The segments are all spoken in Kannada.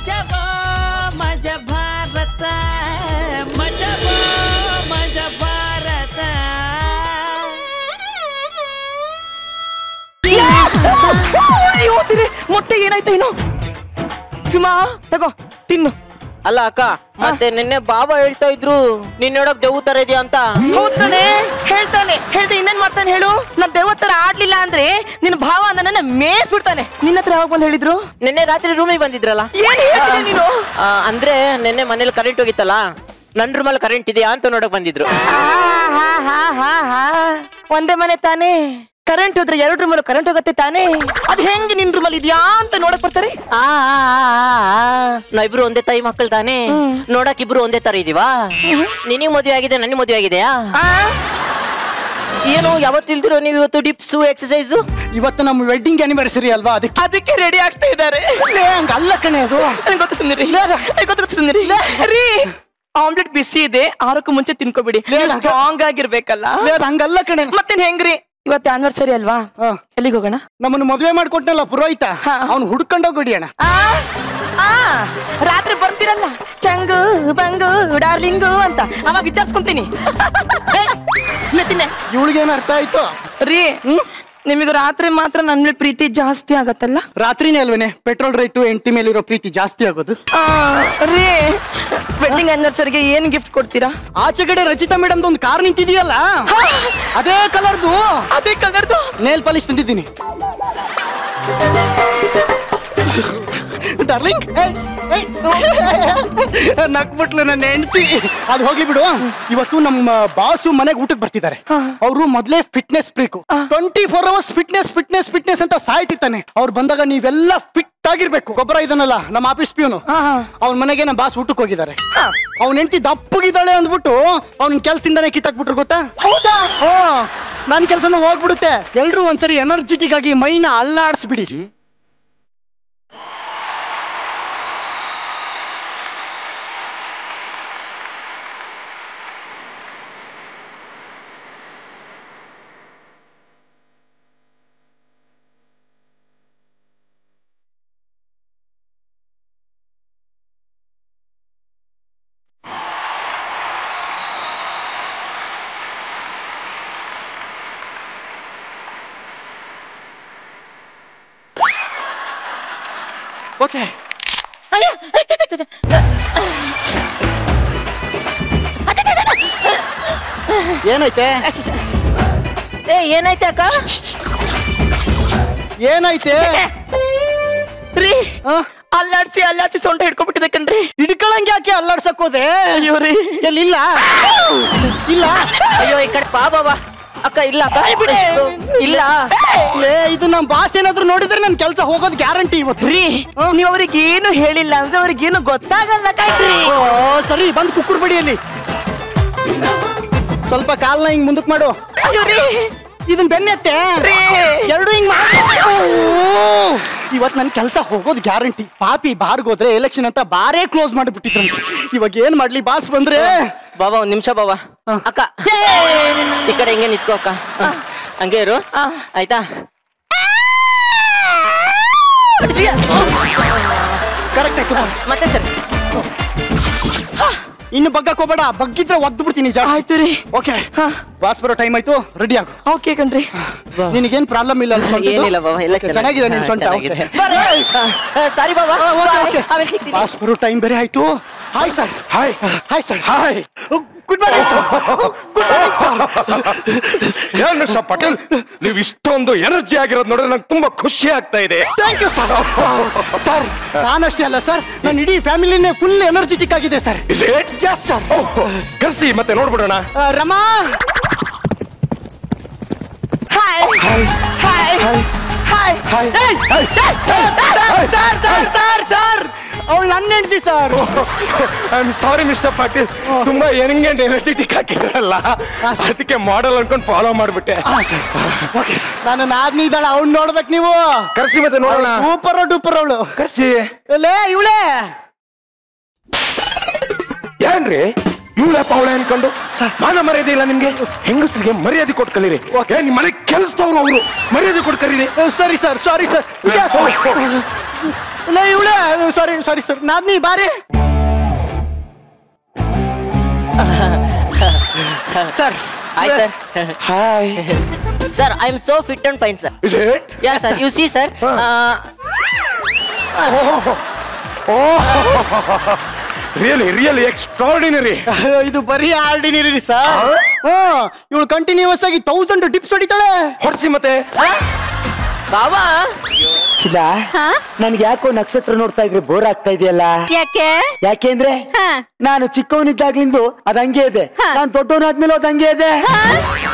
ಮಜಬೋ ಮಜ ಭಾರತ ಮಜಬೋ ಮಜ ಭಾರತ. ಮೊಟ್ಟೆ ಏನಾಯ್ತು ಇನ್ನು? ಸುಮಾ ತಗೋ ತಿನ್ನು. ಅಲ್ಲ ಅಕ್ಕ, ಮತ್ತೆ ನಿನ್ನೆ ಬಾಬಾ ಹೇಳ್ತಾ ಇದ್ರು ನೀನ್ ನೋಡಕ್ ದೇವು ತರ ಇದೆಯಾ ಅಂತ. ಹೌದ್ ಕಣೆ, ಹೇಳ್ತಾನೆ. ಹೇಳ್ದೆ ಇನ್ನೇನ್ ಮಾಡ್ತಾನೆ ಹೇಳು? ನಾನ್ ದೇವ ತರ ಆಡ್ಲಿಲ್ಲ ಅಂದ್ರೆ ನಿನ್ನ ಭಾವ ನನ್ನ ಮೇಯಿಸ್ಬಿಡ್ತಾನೆ. ನಿನ್ನ ಹತ್ರ ಯಾವಾಗ ಬಂದ್ ಹೇಳಿದ್ರು? ನಿನ್ನೆ ರಾತ್ರಿ ರೂಮಿಗೆ ಬಂದಿದ್ರಲ್ಲ. ಏನ್ ಹೇಳ್ತಿದ್ದೆ ನೀನು? ಅಂದ್ರೆ ನಿನ್ನೆ ಮನೇಲಿ ಕರೆಂಟ್ ಹೋಗಿತ್ತಲ್ಲ, ನನ್ ರೂಮಲ್ಲಿ ಕರೆಂಟ್ ಇದೆಯಾ ಅಂತ ನೋಡಕ್ ಬಂದಿದ್ರು. ಒಂದೇ ಮನೆ ತಾನೇ, ಕರೆಂಟ್ ಹೋದ್ರೆ 2 ರೂಮಲ್ಲೂ ಕರೆಂಟ್ ಹೋಗುತ್ತೆ ತಾನೇ. ಅದ್ ಹೆಂಗ್ ನಿನ್ ರೂಮಲ್ಲಿ ಇದ್ಯಾ ಅಂತ ನೋಡಕ್ ಬರ್ತಾರೆ. ನಾವಿಬ್ರು ಒಂದೇ ತಾಯಿ ಮಕ್ಕಳು ತಾನೇ, ನೋಡಕ್ ಇಬ್ರು ಒಂದೇ ತರ ಇದೀವಾ? ನಿನಗ್ ಮದ್ವೆ ಆಗಿದೆ, ನನಗ್ ಮದ್ವೆ ಆಗಿದೆಯಾ? ಏನು ಯಾವತ್ತಿಲ್ದಿರೋ ನೀವು ಇವತ್ತು ಡಿಪ್ಸು ಎಕ್ಸಸೈಸು? ಇವತ್ತು ನಮ್ಮ ವೆಡ್ಡಿಂಗ್ ಆನಿವರ್ಸರಿ ಅಲ್ವಾ, ಅದಕ್ಕೆ ರೆಡಿ ಆಗ್ತಾ ಇದ್ದಾರೆ. ಹಂಗಲ್ಲ ಕಣೆ, ಅದು ಗೊತ್ತು ಸುಂದರಿ. ರೀ ಆಮ್ಲೆಟ್ ಬಿಸಿ ಇದೆ, 6ಕ್ಕೂ ಮುಂಚೆ ತಿನ್ಕೋಬಿಡಿ. ಸ್ಟ್ರಾಂಗ್ ಆಗಿರ್ಬೇಕಲ್ಲ. ಹಂಗಲ್ಲ ಕಣೆ. ಮತ್ತೇನ್ ಹೆಂಗ್ರಿ? ಇವತ್ತು ಆನಿವರ್ಸರಿ ಅಲ್ವಾ, ಎಲ್ಲಿಗೆ ಹೋಗೋಣ? ನಮ್ಮನ್ನು ಮದುವೆ ಮಾಡ್ಕೊಟ್ನಲ್ಲ ಪುರೋಹಿತ, ಅವ್ನು ಹುಡ್ಕೊಂಡೋಗಿ ಅಣ್ಣ. ರಾತ್ರಿ ಬರ್ತೀರಲ್ಲ, ಚಂಗು ಬಂಗು ಡಾರ್ಲಿಂಗು ಅಂತ, ಅವಾಗ ವಿಚಾರಿಸ್ಕೊಂತೀನಿ. ಇವಳಿಗೇನು ಅರ್ಥ ಆಯ್ತು ರೀ? ನಿಮಗೆ ರಾತ್ರಿ ಮಾತ್ರ ನನ್ನ ಮೇಲೆ ಪ್ರೀತಿ ಜಾಸ್ತಿ ಆಗತ್ತಲ್ಲ? ರಾತ್ರಿನೇ ಅಲ್ವೇನೆ ಪೆಟ್ರೋಲ್ ರೇಟು ಹೆಂಡತಿ ಮೇಲಿರೋ ಪ್ರೀತಿ ಜಾಸ್ತಿ ಆಗೋದು. ರೀ ವೆಡ್ಡಿಂಗ್ ಆನಿವರ್ಸರಿಗೆ ಏನ್ ಗಿಫ್ಟ್ ಕೊಡ್ತೀರಾ? ಆಚೆಗಡೆ ರಚಿತಾ ಮೇಡಮ್ ಒಂದು ಕಾರ್ ನಿಂತಿದೆಯಲ್ಲ, ಅದೇ ಕಲರ್ದು ನೇಲ್ ಪಾಲಿಶ್ ತಂದಿದ್ದೀನಿ. ಡಾರ್ಲಿಂಗ್ ನಕ್ಬಿಟ್ಲು ನನ್ನ ಹೆಂಡತಿ. ಅದು ಹೋಗ್ಲಿ ಬಿಡು. ಇವತ್ತು ನಮ್ಮ ಬಾಸು ಮನೆಗೆ ಊಟಕ್ಕೆ ಬರ್ತಿದ್ದಾರೆ. ಅವರು ಮೊದಲೇ ಫಿಟ್ನೆಸ್ ಫ್ರೀಕು, 24 hours ಫಿಟ್ನೆಸ್ ಅಂತ ಸಾಯ್ತಿರ್ತಾನೆ. ಅವ್ರು ಬಂದಾಗ ನೀವೆಲ್ಲ ಫಿಟ್ ಆಗಿರ್ಬೇಕು. ಗೊಬ್ಬರ ಇದನ್ನಲ್ಲ ನಮ್ಮ ಆಫೀಸ್ ಪಿಯೂನು, ಅವ್ನ ಮನೆಗೆ ನಮ್ಮ ಬಾಸ್ ಊಟಕ್ಕೆ ಹೋಗಿದ್ದಾರೆ. ಅವ್ನ ಹೆಂಡತಿ ದಪ್ಪಗಿದ್ದಾಳೆ ಅಂದ್ಬಿಟ್ಟು ಅವ್ನ ಕೆಲ್ಸದಿಂದಾನೆ ಕಿತ್ತಾಕ್ಬಿಟ್ರು ಗೊತ್ತಾ? ನನ್ ಕೆಲ್ಸನೂ ಹೋಗ್ಬಿಡುತ್ತೆ. ಎಲ್ರು ಒಂದ್ಸರಿ ಎನರ್ಜೆಟಿಕ್ ಆಗಿ ಮೈನ ಅಲ್ಲಾಡಿಸ್ಬಿಡಿ. ಓಕೆ, ಏನೈತೆ? ಏನೈತೆ ಅಕ್ಕ? ಏನೈತೆ ರೀ? ಅಲ್ಲಾಡ್ಸಿ ಸೊಂಟ ಹಿಡ್ಕೊಂಡ್ಬಿಟ್ಟಿದೆ ಕಣ್ರಿ. ಹಿಡ್ಕೊಳಂಗೆ ಯಾಕೆ ಅಲ್ಲಾಡ್ಸಕ್ ಹೋದೆ? ಅಯ್ಯೋ ರೀ, ಎಲ್ಲಿಲ್ಲ ಇಲ್ಲ. ಅಯ್ಯೋ ಈ ಕಡೆ ಬಾ ಅಕ್ಕ. ಇಲ್ಲ ಇಲ್ಲ, ಇದು ನಮ್ ಬಾಸ್ ಏನಾದ್ರು ನೋಡಿದ್ರೆ ನನ್ ಕೆಲ್ಸ ಹೋಗೋದ್ ಗ್ಯಾರಂಟಿ ಇವತ್ತು. ರೀ ನೀವ್ ಅವ್ರಿಗೆ ಏನು ಹೇಳಿಲ್ಲ ಅಂದ್ರೆ ಅವ್ರಿಗೇನು ಗೊತ್ತಾಗಲ್ಲ ಕಣ್ರಿ. ಸರಿ, ಬಂದು ಕುಕ್ಕರ್ ಬಡಿಯಲ್ಲಿ ಸ್ವಲ್ಪ ಕಾಲ್ನ ಹಿಂಗ್ ಮುಂದಕ್ ಮಾಡು. ಅಯ್ಯೋ ರೀ, ಇದನ್ ಬೆನ್ನೆತ್ತೆ ಎರಡು ಹಿಂಗ್ ಮಾಡಿ. ಇವತ್ ನನ್ ಕೆಲ್ಸ ಹೋಗೋದ್ ಗ್ಯಾರಂಟಿ. ಪಾಪಿ ಬಾರ್ಗೋದ್ರೆ ಎಲೆಕ್ಷನ್ ಅಂತ ಬಾರೇ ಕ್ಲೋಸ್ ಮಾಡಿಬಿಟ್ಟಿದ್ರು. ಇವಾಗ ಏನ್ ಮಾಡ್ಲಿ ಬಾಸ್ ಬಂದ್ರೆ? ಬಾಬಾ ಒಂದ್ ನಿಮಿಷ ಬಾಬಾ. ಅಕ್ಕ ಈ ಕಡೆ ಹಿಂಗೆ ನಿತ್ಕೋ ಅಕ್ಕ, ಹಂಗೆ ಇರು ಆಯ್ತಾ? ಕರೆಕ್ಟ್ ಆಯ್ತು. ಮತ್ತೆ ಸರ್ ಇನ್ನು ಬಗ್ಗಕ್ ಹೋಗ್ಬೇಡ, ಬಗ್ಗಿದ್ರೆ ಒದ್ದು ಬಿಡ್ತೀನಿ. ಆಯ್ತು ರೀ. ಓಕೆ, ಬಾಸ್ ಬರೋ ಟೈಮ್ ಆಯ್ತು, ರೆಡಿ ಆಗು. ಓಕೆ ಕಣ್ರಿ. ನಿನಗೇನ್ ಪ್ರಾಬ್ಲಮ್ ಇಲ್ಲ? ಏನಿಲ್ಲ ಬಾಬಾ, ಎಲ್ಲ ಚೆನ್ನಾಗಿದೆ ನಿನ್ ಸೊಂಟ. ಸಾರಿ ಬಾಬಾ, ಬಾಸ್ ಬರೋ ಟೈಮ್ ಬೇರೆ ಆಯ್ತು. Hi sir. Hi hi sir. Hi, good morning sir. Good morning sir. ಏನ್ ಮಿಸ್ಟರ್ ಪಟೇಲ್, ನೀವು ಇಷ್ಟೊಂದು ಎನರ್ಜಿ ಆಗಿರೋದು ನೋಡಿದ್ರೆ ನಂಗೆ ತುಂಬಾ ಖುಷಿ ಆಗ್ತಾ ಇದೆ. Thank you sir. ಸರ್ ನಾನಷ್ಟೇ ಅಲ್ಲ ಸರ್, ನನ್ನ ಇಡೀ ಫ್ಯಾಮಿಲಿನೇ ಫುಲ್ ಎನರ್ಜೆಟಿಕ್ ಆಗಿದೆ ಸರ್. Yes sir. ಕರ್ಸಿ ಮತ್ತೆ ನೋಡ್ಬಿಡೋಣ. Rama. Hi hi hi sir, ಅವಳು ನನ್ನ ಹೆಂಡತಿ sir. I am sorry mister Patil, ತುಂಬಾ ಎನರ್ಜೆಟಿಕ್ ಆಗಿರಲ್ಲ, ಅದಕ್ಕೆ ಮಾಡೆಲ್ ಅನ್ಕೊಂಡು ಫಾಲೋ ಮಾಡ್ಬಿಟ್ಟೆ. ನಾನು ನಾದ್ನಿ ಇದ್ದಾಳ, ಅವ್ನು ನೋಡ್ಬೇಕು ನೀವು. ಕರ್ಸಿ ಮತ್ತೆ ನೋಡೋಣ. ಸೂಪರ್ ಡೂಪರ್ ಅವಳು. ಕರ್ಸಿ. ಲೇ ಇವಳೇ. ಏನ್ರಿ ಇವಳೆ ಪಾವಳೆ ಅನ್ಕೊಂಡು ಮಾನ ಮರ್ಯಾದೆ ಇಲ್ಲ ನಿಮ್ಗೆ. ಹೆಂಗಸರಿಗೆ ಮರ್ಯಾದೆ ಕೊಟ್ಟು ಕಲೀರಿ. ನಿಮ್ ಮನೆ ಕೆಲ್ಸದವ್ರು ಅವರು, ಮರ್ಯಾದೆ ಕೊಟ್ಟು ಕರೀರಿ. ಸರಿ ಸರ್, ಸಾರಿ ಸರ್. ಇವಳೆ ಸಾರಿ ಸಾರಿ ಸರ್. ನಾದ್ನಿ ಬಾರಿ sir. Hi sir. Hi. Sir, I am so fit and fine, sir. Is it? Yes, sir. You see, sir. Really extraordinary. ಇದು ಬರೀ ಆರ್ಡಿನರಿ ಸರ್. ಇವಳು ಕಂಟಿನ್ಯೂಸ್ ಆಗಿ 1000 ಟಿಪ್ಸ್ ಹೊಡಿತಾಳೆ. ಹೊಡ್ಸಿ ಮತ್ತೆ. ಬಾಬಾ ಚಿಲ್ಲ, ನನ್ಗೆ ಯಾಕೋ ನಕ್ಷತ್ರ ನೋಡ್ತಾ ಇದ್ರೆ ಬೋರ್ ಆಗ್ತಾ ಇದೆಯಲ್ಲ. ಯಾಕೆಂದ್ರೆ ನಾನು ಚಿಕ್ಕವನಿದ್ದಾಗ್ಲಿಂದು ಅದ್ ಹಂಗೆ ಇದೆ, ನಾನು ದೊಡ್ಡವನಾದ್ಮೇಲೆ ಅದ್ ಹಂಗೆ ಇದೆ.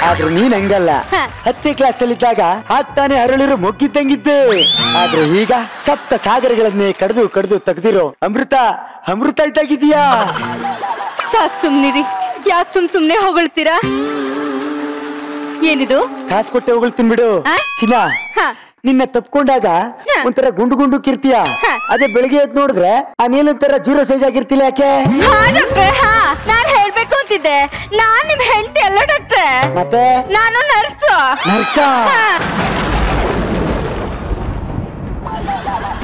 ಆದ್ರೆ ನೀನ್ ಹಂಗಲ್ಲ. 10ನೇ ಕ್ಲಾಸ್ ಅಲ್ಲಿ ಇದ್ದಾಗ ಆಗ್ತಾನೆ ಅರಳಿರೋ ಮೊಗ್ಗಿದ್ದಂಗಿದ್ದೆ. ಆದ್ರೆ ಈಗ ಸಪ್ತ ಸಾಗರಗಳನ್ನೇ ಕಡ್ದು ತೆಗ್ದಿರೋ ಅಮೃತ ಇದ್ದಾಗಿದೀಯಾ. ಸಾಕ್ ಸುಮ್ನಿರಿ, ಯಾಕೆ ಸುಮ್ನೆ ಹೊಗಳ್ತೀರಾ? ಏನಿದು? ಕಾಸು ಕೊಟ್ಟೆ ಹೊಗಳ್ತೀನಿ ಬಿಡು. ಚಿನ್ನ, ನಿನ್ನ ತಪ್ಕೊಂಡಾಗ ಒಂಥರ ಗುಂಡು ಕಿರ್ತೀಯ. ಅದೇ ಬೆಳಿಗ್ಗೆ ಎದ್ದು ನೋಡಿದ್ರೆ ಆ ನೀಲೊಂಥರ 0 ಸೈಜ್ ಆಗಿರ್ತಿಲ್ಲ. ಯಾಕೆ? ನಾನ್ ಹೇಳ್ಬೇಕು ಅಂತಿದ್ದೆ, ನಾನ್ ನಿಮ್ ಹೆಂಡತಿ ಅಲ್ಲ ಡಾಕ್ಟ್ರೆ. ಮತ್ತೆ ನಾನು ನರ್ಸು.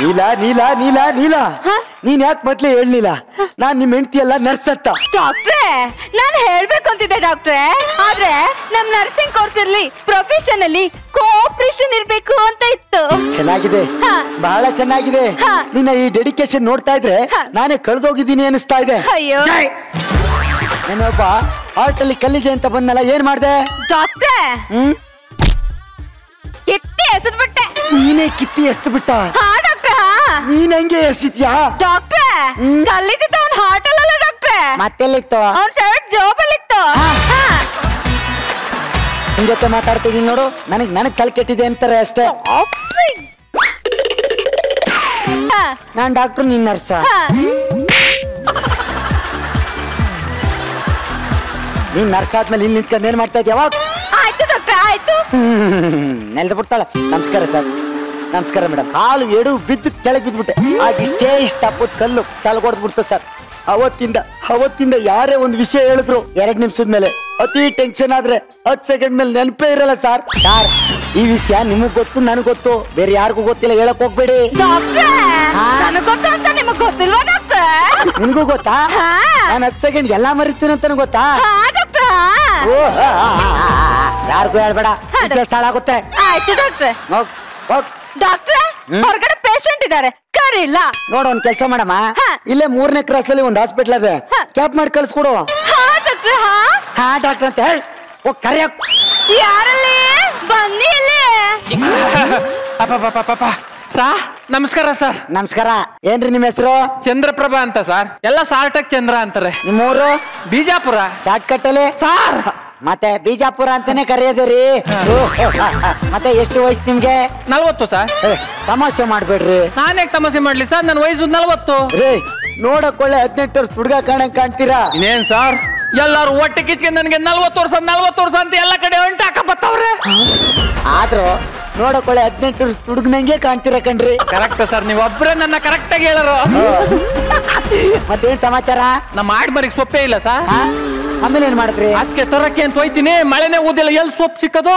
ನೀಲ ನೀನ್ ಯಾಕೆ ಮೊದ್ಲೇ ಹೇಳಲಿಲ್ಲ ನಾನ್ ನಿಮ್ ಹೆಂಡತಿ ಅಲ್ಲ ನರ್ಸ್ ಅಂತ? ಡಾಕ್ಟ್ರೆ, ನಾನ್ ಹೇಳ್ಬೇಕು ಅಂತಿದ್ದೆ ಡಾಕ್ಟ್ರೆ, ಆದ್ರೆ ನಮ್ ನರ್ಸಿಂಗ್ ಕೋರ್ಸ್ ಅಲ್ಲಿ ಪ್ರೊಫೆಷನ್ ಅಲ್ಲಿ ಕೋಆಪರೇಷನ್ ಇರ್ಬೇಕು ಅಂತ ಇತ್ತು. ಚೆನ್ನಾಗಿದೆ, ಬಹಳ ಚೆನ್ನಾಗಿದೆ. ನಿನ್ನ ಈ ಡೆಡಿಕೇಶನ್ ನೋಡ್ತಾ ಇದ್ರೆ ನಾನೇ ಕಳೆದೋಗಿದ್ದೀನಿ ಅನಿಸ್ತಾ ಇದೆ. ಅಯ್ಯೋ, ನಾನೊಬ್ಬ ಆರ್ಟ್ ಅಲ್ಲಿ ಕಲ್ಲಿದೆ ಅಂತ ಬಂದಲ್ಲ, ಏನ್ ಮಾಡ್ದೆ? ಡಾಕ್ಟ್ರೆ, ಕಿತ್ತಿ ಎಸೆದ್ಬಿಟ್ಟೆ. ನೀನೇ ಕಿತ್ತಿ ಎಸ್ದು ಬಿಟ್ಟ? ನೀನ್ ಹಂಗೆ ಎಸ್ತಿದ್ಯಾ? ಡಾಕ್ಟ್ರೆ, ಕಲ್ಲಿದ್ದ ಅವ್ನ ಹಾರ್ಟ್ ಅಲ್ಲ ಡಾಕ್ಟ್ರೆ. ಮತ್ತೆಲ್ಲಿತ್ತು? ಅವ್ನ ಶರ್ಟ್ ಜೋಬಲ್ಲಿತ್ತು. ನಿನ್ ಜೊತೆ ಮಾತಾಡ್ತಿದ್ದೀನಿ ನೋಡು, ನನಗ್ ತಲೆ ಕೆಟ್ಟಿದೆ ಅಂತಾರೆ ಅಷ್ಟೇ. ನಾನ್ ಡಾಕ್ಟ್ರು, ನೀನ್ ನರ್ಸ. ನೀನ್ ನರ್ಸ್ ಆದ್ಮೇಲೆ ಇಲ್ಲಿ ನಿಂತ್ಕೊಂಡು ಏನ್ ಮಾಡ್ತಾ ಇದ್ಯಾವ? ಆಯ್ತು ಡಾಕ್ಟ್ರೆ, ಆಯ್ತು. ನೆಲ್ದು ಬಿಡ್ತಾಳ. ನಮಸ್ಕಾರ ಸರ್. ನಮಸ್ಕಾರ ಮೇಡಮ್. ಹಾಲು ಎಡು ಬಿದ್ದು ಕೆಳಗೆ ಬಿದ್ಬಿಟ್ಟೆ. ಇಷ್ಟೇ ಇಷ್ಟಪಟ್ಟು ಕಲ್ಲು ತಲೆಗೊಡ್ದ್ಬಿಡ್ತು ಸರ್. ಅವತ್ತಿಂದ ಯಾರೇ ಒಂದು ವಿಷಯ ಹೇಳಿದ್ರು 2 ನಿಮಿಷದ ಮೇಲೆ ಅತಿ ಟೆನ್ಷನ್ ಆದ್ರೆ 10 ಸೆಕೆಂಡ್ ಮೇಲೆ ನೆನಪೇ ಇರಲ್ಲ ಸರ್. ಈ ವಿಷಯ ನಿಮಗ್ ಗೊತ್ತು, ನನಗ್ ಗೊತ್ತು, ಬೇರೆ ಯಾರಿಗೂ ಗೊತ್ತಿಲ್ಲ. ಹೇಳಕ್ ಹೋಗ್ಬೇಡಿ. ನನಗ್ ಗೊತ್ತು ಅಂತ ನಿಮಗ್ ಗೊತ್ತಿಲ್ವಾ ಡಾಕ್ಟ್ರೆ? ನಿನ್ಗೂ ಗೊತ್ತಾ? ನಾನು 10 ಸೆಕೆಂಡ್ ಎಲ್ಲಾ ಮರಿತೀನಿ ಅಂತ ಗೊತ್ತಾ? ಯಾರಿಗೂ ಹೇಳ್ಬೇಡ, ಸಾಳಾಗುತ್ತೆ. ಆಯ್ತು ಡಾಕ್ಟ್ರೆ. ಡಾಕ್ಟ್ರೆ, ಹೊರಗಡೆ ಪೇಷಂಟ್ ಇದಾರೆ, ಕರೀಲ್ಲ. ನೋಡು, ಒಂದ್ ಕೆಲ್ಸ ಮಾಡಮ್ಮ, ಇಲ್ಲೇ 3ನೇ ಕ್ರಾಸ್ ಅಲ್ಲಿ ಒಂದು ಹಾಸ್ಪಿಟಲ್ ಅದೇ, ಕ್ಯಾಬ್ ಮಾಡಿ ಕಳ್ಸ್ಕೊಡು. ಡಾಕ್ಟರ್ ಅಂತ ಹೇಳಿ ಹೋಗ್ ಕರೆಯ. ಯಾರಲ್ಲಿ? ಬನ್ನಿ ಇಲ್ಲಿ. ನಮಸ್ಕಾರ ಸರ್. ನಮಸ್ಕಾರ. ಏನ್ರಿ ನಿಮ್ ಹೆಸರು? ಚಂದ್ರಪ್ರಭಾ ಅಂತ ಸರ್. ಎಲ್ಲ ಸಾರ್ಟಕ್ ಚಂದ್ರ ಅಂತಾರೆ. ನಿಮ್ಮೂರು? ಬಿಜಾಪುರ. ಶಾರ್ಟ್ ಕಟ್ಟಲ್ಲಿ ಸಾರ್. ಮತ್ತೆ ಬಿಜಾಪುರ ಅಂತಾನೆ ಕರೆಯೋದ್ರಿ. ಮತ್ತೆ ಎಷ್ಟು ವಯಸ್ಸು ನಿಮ್ಗೆ? 40 ಸರ್. ತಮಾಷೆ ಮಾಡ್ಬೇಡ್ರಿ. ನಾನೇ ತಮಾಷೆ ಮಾಡ್ಲಿ ಸರ್, ನನ್ನ ವಯಸ್ಸು 40. ನೋಡಕ್ ಒಳ್ಳೆ 18 ವರ್ಷ ಹುಡುಗ ಕಾಣ್ತೀರಾ. ಇನ್ನೇನ್ ಸರ್, ಎಲ್ಲಾರು ಒಟ್ಟೆ ಕಿಚ್ಕೊಂಡು ನನಗೆ 40 ವರ್ಷ ಅಂತ ಎಲ್ಲ ಕಡೆ ಹೊಂಟಾಕ ಬತ್ತವ್ರೆ. ಆದ್ರೂ ನೋಡಕ್ ಒಳ್ಳೆ 18 ವರ್ಷ ಹುಡುಗನಂಗೆ ಕಾಣ್ತೀರಾ ಕಣ್ರಿ. ಕರೆಕ್ಟ್ ಸರ್, ನೀವು ಒಬ್ರೆ ನನ್ನ ಕರೆಕ್ಟ್ ಆಗಿ ಹೇಳರು. ಮತ್ತೇನ್ ಸಮಾಚಾರ? ನಮ್ಮ ಆಡ್ಮರಿಗೆ ಸೊಪ್ಪೇ ಇಲ್ಲ ಸರ್. ಆಮೇಲೆ ಏನ್ ಮಾಡಿದ್ರಿ? ಅದಕ್ಕೆ ತರಕ್ಕೆ ಅಂತ ಹೋಯ್ತೀನಿ, ಮಳೆನೇ ಓದಿಲ್ಲ, ಎಲ್ಲಿ ಸೊಪ್ಪು ಸಿಕ್ಕದು?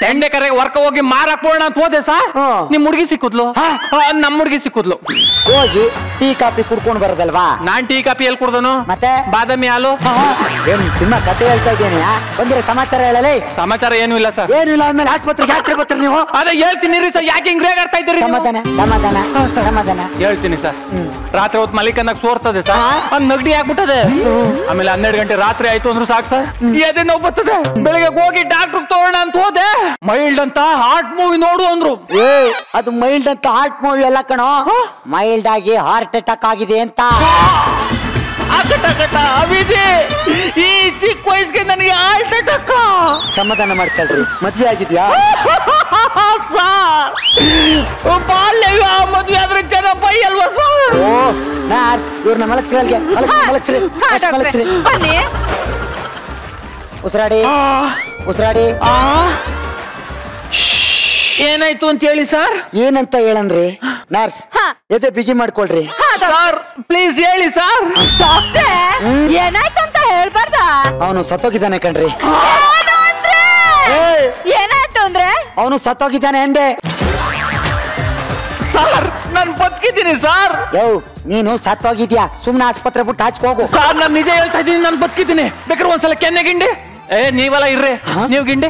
ತೆಂಡೆ ಕರೆಗೆ ವರ್ಕ ಹೋಗಿ ಮಾರಕ್ ಹೋಗೋಣ ಅಂತ ಹೋದೆ ಸರ್. ನಿಮ್ ಹುಡುಗಿ ಸಿಕ್ಕುದ್ಲು, ನಮ್ಮ ಹುಡುಗಿ ಸಿಕ್ಕುದ್ಲು. ಹೋಗಿ ಟೀ ಕಾಫಿ ಕುಡ್ಕೊಂಡ್ ಬರೋದಲ್ವಾ? ನಾನ್ ಟೀ ಕಾಫಿ ಎಲ್ಲಿ ಕುಡ್ದನು? ಮತ್ತೆ ಬಾದಾಮಿ ಹಾಲು. ಏನ್ ಸುಮ್ಮನೆ ಕತೆ ಹೇಳ್ತಾ ಇದ್ದೇನೆ? ಬಂದ್ರೆ ಸಮಾಚಾರ ಹೇಳಲೇ. ಸಮಾಚಾರ ಏನು ಇಲ್ಲ ಸರ್. ಏನು ಇಲ್ಲ ಅಂದ್ಮೇಲೆ ಆಸ್ಪತ್ರೆಗೆ ಯಾತ್ರೆ ಬರ್ತೀರಿ ನೀವು? ಅದೇ ಹೇಳ್ತೀನಿ ರೀ ಸರ್, ಯಾಕೆ ಹಿಂಗ್ ರೇಗಾಡ್ತಾ ಇದ್ದೀರಿ? ಸಮಾಧಾನ ಹೇಳ್ತೀನಿ ಸರ್. ರಾತ್ರಿ ಹೊತ್ತು ಮಲಿಕನ್ನಾಗ ಸೋರ್ತದೆ ಸರ್, ಒಂದ್ ನಗಡಿ ಆಗ್ಬಿಟ್ಟದೆ. ಆಮೇಲೆ 12 ಗಂಟೆ ರಾತ್ರಿ ಆಯ್ತು ಅಂದ್ರು ಸಾಕು ಸರ್, ಎದೆ ನೋವು ಬರ್ತದೆ. ಬೆಳಿಗ್ಗೆ ಹೋಗಿ ಡಾಕ್ಟರ್ ತಗೋಣ ಅಂತ ಹೋದೆ, ಮೈಲ್ಡ್ ಅಂತ ಹಾರ್ಟ್ ಮೂವಿ ನೋಡು ಅಂದ್ರು. ಅದು ಮೈಲ್ಡ್ ಅಂತ ಹಾರ್ಟ್ ಮೂವಿ ಎಲ್ಲ ಕಣೋ, ಮೈಲ್ಡ್ ಆಗಿ ಹಾರ್ಟ್ ಅಟ್ಯಾಕ್ ಆಗಿದೆ ಅಂತ. ಈ ಚಿಕ್ಕ ವಯಸ್ಸಿಗೆ ನನಗೆ ಹಾರ್ಟ್ ಅಟ್ಯಾಕ್. ಸಮಾಧಾನ ಮಾಡ್ಕೊಳ್ರಿ. ಮದ್ವೆ ಆಗಿದ್ಯಾ? ಬಾಲ್ಯ ಮದ್ವೆ ಆದ್ರೆ ಜನ ಬೈಯಲ್ವಾ ಸರ್? ನರ್ಸ್, ಇವ್ರನ್ನ ಮಲಗಿಸ್ರಿ. ಉಸಿರಾಡಿ. ಏನಾಯ್ತು ಅಂತ ಹೇಳಿ ಸರ್. ಏನಂತ ಹೇಳನ್ರಿ? ನರ್ಸ್, ಎದೆ ಬಿಗಿ ಮಾಡ್ಕೊಳ್ರಿ. ಸರ್ ಪ್ಲೀಸ್ ಹೇಳಿ ಸರ್. ಡಾಕ್ಟ್ರೆ, ಏನಾಯ್ತು ಅಂತ ಹೇಳ್ಬಾರ್ದ? ಅವನು ಸತ್ತೋಗಿದ್ದಾನೆ ಕಣ್ರಿ. ಏನಾಯ್ತು ಅಂದ್ರೆ? ಅವನು ಸತ್ತೋಗಿದ್ದಾನೆ ಅಂದೆ. ಸರ್ ನಾನು ಬದುಕಿದ್ದೀನಿ ಸರ್. ನೀನು ಸತ್ತೋಗಿದ್ಯಾ, ಸುಮ್ನೆ ಆಸ್ಪತ್ರೆ ಬಿಟ್ಟು ಹಾಚ್ಕೋಗು. ಸರ್ ನಾನು ನಿಜ ಹೇಳ್ತಾ ಇದ್ದೀನಿ, ನಾನು ಬದುಕಿದ್ದೀನಿ. ಬೇಕಾದ್ರೆ ಒಂದ್ಸಲ ಕೆನ್ನೆ ಗಿಂಡಿ. ನೀವೆಲ್ಲ ಇರ್ರಿ, ನೀವು ಗಿಂಡಿ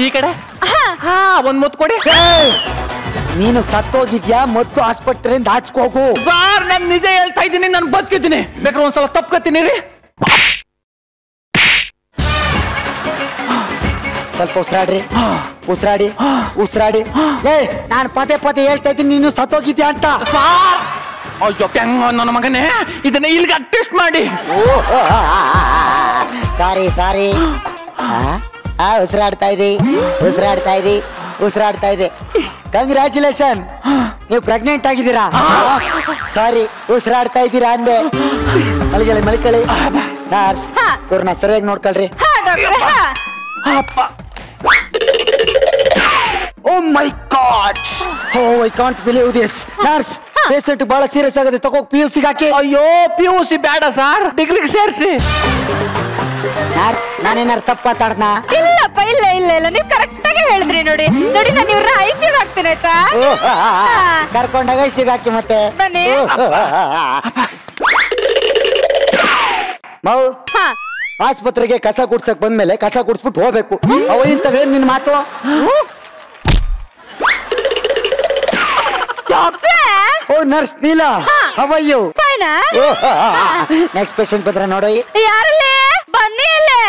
ಈ ಕಡೆ. ಒಂದ್ ಮುತ್ತು ಕೊಡಿ. ನೀನು ಸತ್ತೋಗಿದ್ಯಾ, ಮತ್ತು ಆಸ್ಪತ್ರೆಯಿಂದ ಹಾಚ್ಕೋಗು. ಸರ್ ನಾನು ನಿಜ ಹೇಳ್ತಾ ಇದ್ದೀನಿ, ನಾನು ಬದುಕಿದ್ದೀನಿ. ಬೇಕಾದ್ರೆ ಒಂದ್ಸಲ ತಪ್ಕೊತೀನಿ ರೀ. ಸ್ವಲ್ಪ ಉಸಿರಾಡಿ ಉಸಿರಾಡಿ. ನಾನು ಪದೇ ಪದೇ ಹೇಳ್ತಾ ಇದ್ದೀನಿ ನೀನು ಸತ್ತೋಗಿದ್ಯಾ ಅಂತ. ಅಯ್ಯೋ ಹೆಂಗ ನನ್ನ ಮಗನೇ, ಇದನ್ನ ಇಲ್ಲಿಗೆ ಅಡ್ಜಸ್ಟ್ ಮಾಡಿ. ಸಾರಿ ಉಸಿರಾಡ್ತಾ ಇದೆ. ಕಂಗ್ರ್ಯಾಚುಲೇಷನ್, ನೀವು ಪ್ರೆಗ್ನೆಂಟ್ ಆಗಿದ್ದೀರಾ. ಸಾರಿ ಉಸಿರಾಡ್ತಾ ಇದ್ದೀರಾ ಅಂದೆ. ಮಲ್ಕೊಳ್ಳಿ. ನರ್ಸ್ ಇವ್ರನ್ನ ಸರಿಯಾಗಿ ನೋಡ್ಕೊಳ್ರಿ. Oh my god, I can't believe this. Nurse, patient ಬಹಳ ಸೀರಿಯಸ್ ಆಗಿದೆ, ತಗೋ PUC ಹಾಕಿ. ಅಯ್ಯೋ PUC ಬೇಡ ಸರ್, ಡಿಗ್ರಿಗೆ ಸೇರಿಸಿ. ನರ್ಸ್, ನಾನೇನಾರು ತಪ್ಪ ಮಾತಾಡ್ನ? ಇಲ್ಲಪ್ಪ, ಇಲ್ಲ ನೀವು ಕರೆಕ್ಟ್ ಆಗಿ ಹೇಳಿದ್ರಿ. ನೋಡಿ ನಾನು ಇವ್ರನ್ನ ICU ಹಾಕ್ತೀನಿ ಆಯ್ತಾ? ಕರ್ಕೊಂಡಾಗ ICU ಹಾಕಿ ಮತ್ತೆ. ಬನ್ನಿ. ಮಾವು, ಆಸ್ಪತ್ರೆಗೆ ಕಸ ಗುಡ್ಸಕ್ ಬಂದ್ಮೇಲೆ ಕಸ ಗುಡ್ಸ್ಬಿಟ್ಟು ಹೋಗ್ಬೇಕು. ಅವ ಇಂತವೇನ್ ನಿನ್ ಮಾತು? Oh nurse Neela, how are you? Fine. Next patient ಬಂದ್ರೆ ನೋಡಿ. ಯಾರಲ್ಲೇ ಬನ್ನಿ ಅಲ್ಲೇ.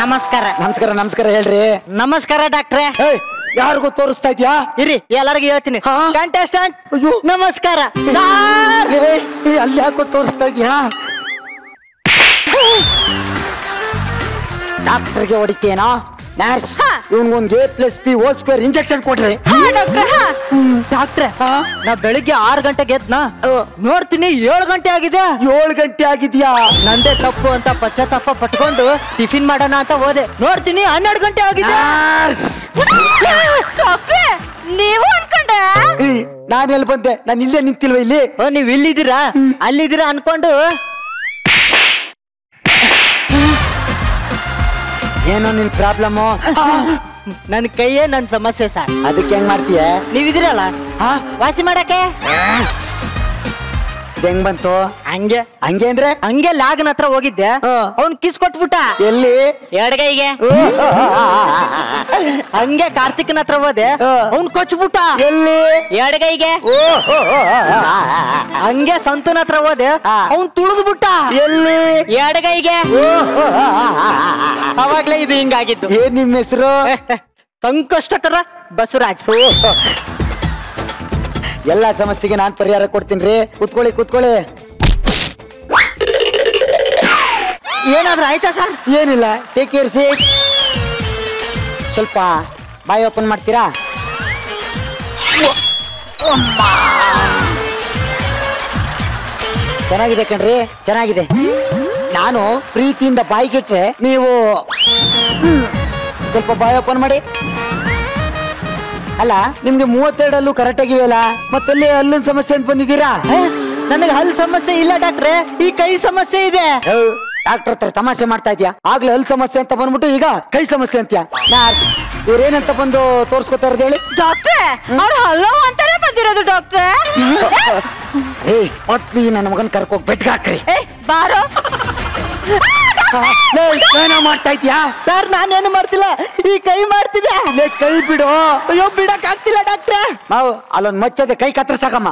ನಮಸ್ಕಾರ ಹೇಳ್ರಿ. ನಮಸ್ಕಾರ ಡಾಕ್ಟ್ರೆ. ಯಾರಿಗೂ ತೋರಿಸ್ತಾ ಇದ್ಯಾ? ಇರಿ ಎಲ್ಲರಿಗೂ ಹೇಳ್ತೀನಿ. ಕಂಟೆಸ್ಟೆಂಟ್ ನಮಸ್ಕಾರ. ಅಲ್ಲಿ ಯಾಕೋ ತೋರಿಸ್ತಾ ಇದ್ಯಾ? ಡಾಕ್ಟರ್ಗೆ ಹೊಡಿತೇನಾ? ನರ್ಸ್, ಇವನ್ಗೊಂದು A+B² ಇಂಜೆಕ್ಷನ್ ಕೊಡ್ರಿ. ಡಾಕ್ಟ್ರೆ, ನಾ ಬೆಳಿಗ್ಗೆ 6 ಗಂಟೆಗೆ ಎದ್ನಾ ನೋಡ್ತೀನಿ 7 ಗಂಟೆ ಆಗಿದೆ. 7 ಗಂಟೆ ಆಗಿದ್ಯಾ? ನಂದೇ ತಪ್ಪು ಅಂತ ಪಶ್ಚಾತ್ತಾಪ ಪಟ್ಕೊಂಡು ಟಿಫಿನ್ ಮಾಡೋಣ ಅಂತ ಹೋದೆ, ನೋಡ್ತೀನಿ 12 ಗಂಟೆ ಆಗಿದೆ. ನೀವು ಅನ್ಕೊಂಡೆ? ನಾನು ಎಲ್ಲಿ ಬಂದೆ? ನಾನು ಇಲ್ಲೇ ನಿಂತಿಲ್ವ ಇಲ್ಲಿ? ನೀವ್ ಇಲ್ಲಿದ್ದೀರಾ ಅಲ್ಲಿದ್ದೀರಾ ಅನ್ಕೊಂಡು. ಏನೋ ನಿನ್ ಪ್ರಾಬ್ಲಮ್? ನನ್ ಕೈಯೇ ನನ್ ಸಮಸ್ಯೆ ಸರ್. ಅದಕ್ಕೆ ಹೆಂಗ್ ಮಾಡ್ತೀಯ? ನೀವಿದಿರಲ್ಲ ವಾಸಿ ಮಾಡಕ್ಕೆ. ಹೆಂಗ್ ಬಂತು? ಹಂಗೆ ಅಂದ್ರೆ ಹಂಗೆ ಲಾಗನ ಹತ್ರ ಹೋಗಿದ್ದೆ, ಅವ್ನ್ ಕಿಸ್ ಕೊಟ್ಬಿಟ್ಟ. ಎಲ್ಲಿ? ಎಡಗೈಗೆ. ಹಂಗೆ ಕಾರ್ತಿಕ್ನ ಹತ್ರ ಹೋದೆ, ಅವ್ನ್ ಕೊಚ್ಬಿಟ್ಟ. ಎಲ್ಲಿ? ಎಡಗೈಗೆ. ಹಂಗೆ ಸಂತನ ಹತ್ರ ಹೋದೆ, ಅವ್ನ್ ತುಳಿದ್ಬಿಟ್ಟ. ಎಲ್ಲಿ? ಎಡಗೈಗೆ. ಅವಾಗ್ಲೇ ಇದು ಹಿಂಗಾಗಿತ್ತು. ಏನ್ ನಿಮ್ ಹೆಸರು? ಸಂಕಷ್ಟಕರ ಬಸವರಾಜ್. ಎಲ್ಲಾ ಸಮಸ್ಯೆಗೆ ನಾನ್ ಪರಿಹಾರ ಕೊಡ್ತೀನಿ ರೀ. ಕೂತ್ಕೊಳ್ಳಿ. ಏನಾದ್ರೂ ಆಯ್ತಾ ಸರ್? ಏನಿಲ್ಲ, ಟೇಕ್ ಯೂರ್ ಸೀಟ್. ಸ್ವಲ್ಪ ಬಾಯಿ ಓಪನ್ ಮಾಡ್ತೀರಾ? ಚೆನ್ನಾಗಿದೆ ಕಣ್ರಿ, ಚೆನ್ನಾಗಿದೆ. ನಾನು ಪ್ರೀತಿಯಿಂದ ಬಾಯಿಗಿಟ್ರೆ ನೀವು ಸ್ವಲ್ಪ ಬಾಯಿ ಓಪನ್ ಮಾಡಿ. ಅಲ್ಲ, ನಿಮ್ಗೆ 32 ಕರೆಕ್ಟ್ ಆಗಿವೆಯಲ್ಲ, ಮತ್ತಲ್ಲಿ ಹಲ್ಲಿನ ಸಮಸ್ಯೆ ಅಂತ ಬಂದಿದ್ದೀರಾ? ನನಗೆ ಹಲ್ ಸಮಸ್ಯೆ ಇಲ್ಲ ಡಾಕ್ಟ್ರೆ, ಈ ಕೈ ಸಮಸ್ಯೆ ಇದೆ. ಡಾಕ್ಟರ್ ಹತ್ರ ತಮಾಷೆ ಮಾಡ್ತಾ ಇದ್ಯಾ? ಆಗ್ಲೇ ಹಲ್ ಸಮಸ್ಯೆ ಅಂತ ಬಂದ್ಬಿಟ್ಟು ಈಗ ಕೈ ಸಮಸ್ಯೆ ಅಂತ್ಯಾ? ಇವ್ರೇನಂತ ಬಂದು ತೋರ್ಸ್ಕೊತಾ ಇರೋದು ಹೇಳಿ? ಡಾಕ್ಟ್ರೆ, ಅವ್ರು ಹಲೋ ಅಂತಾನೆ ಬಂದಿರೋದು ಡಾಕ್ಟ್ರೆ. ಮೊದ್ಲು ನನ್ನ ಮಗನ್ ಕರ್ಕೋಗ್ ಬೆಟ್ಗೆ ಹಾಕ್ರಿ. ಬಾರೋ. ಏನೋ ಮಾಡ್ತಾ ಇದ್ಯಾ? ಸರ್ ನಾನೇನು ಮಾಡ್ತಿಲ್ಲ, ಈ ಕೈ ಮಾಡ್ತಿದ್ದೆ. ಕೈ ಬಿಡು. ಅಯ್ಯೋ ಬಿಡಕ್ ಆಗ್ತಿಲ್ಲ ಡಾಕ್ಟ್ರೆ. ನಾವು ಅಲ್ಲೊಂದ್ ಮಚ್ಚದೆ ಕೈ ಕತ್ರ ಸಾಕಮ್ಮ.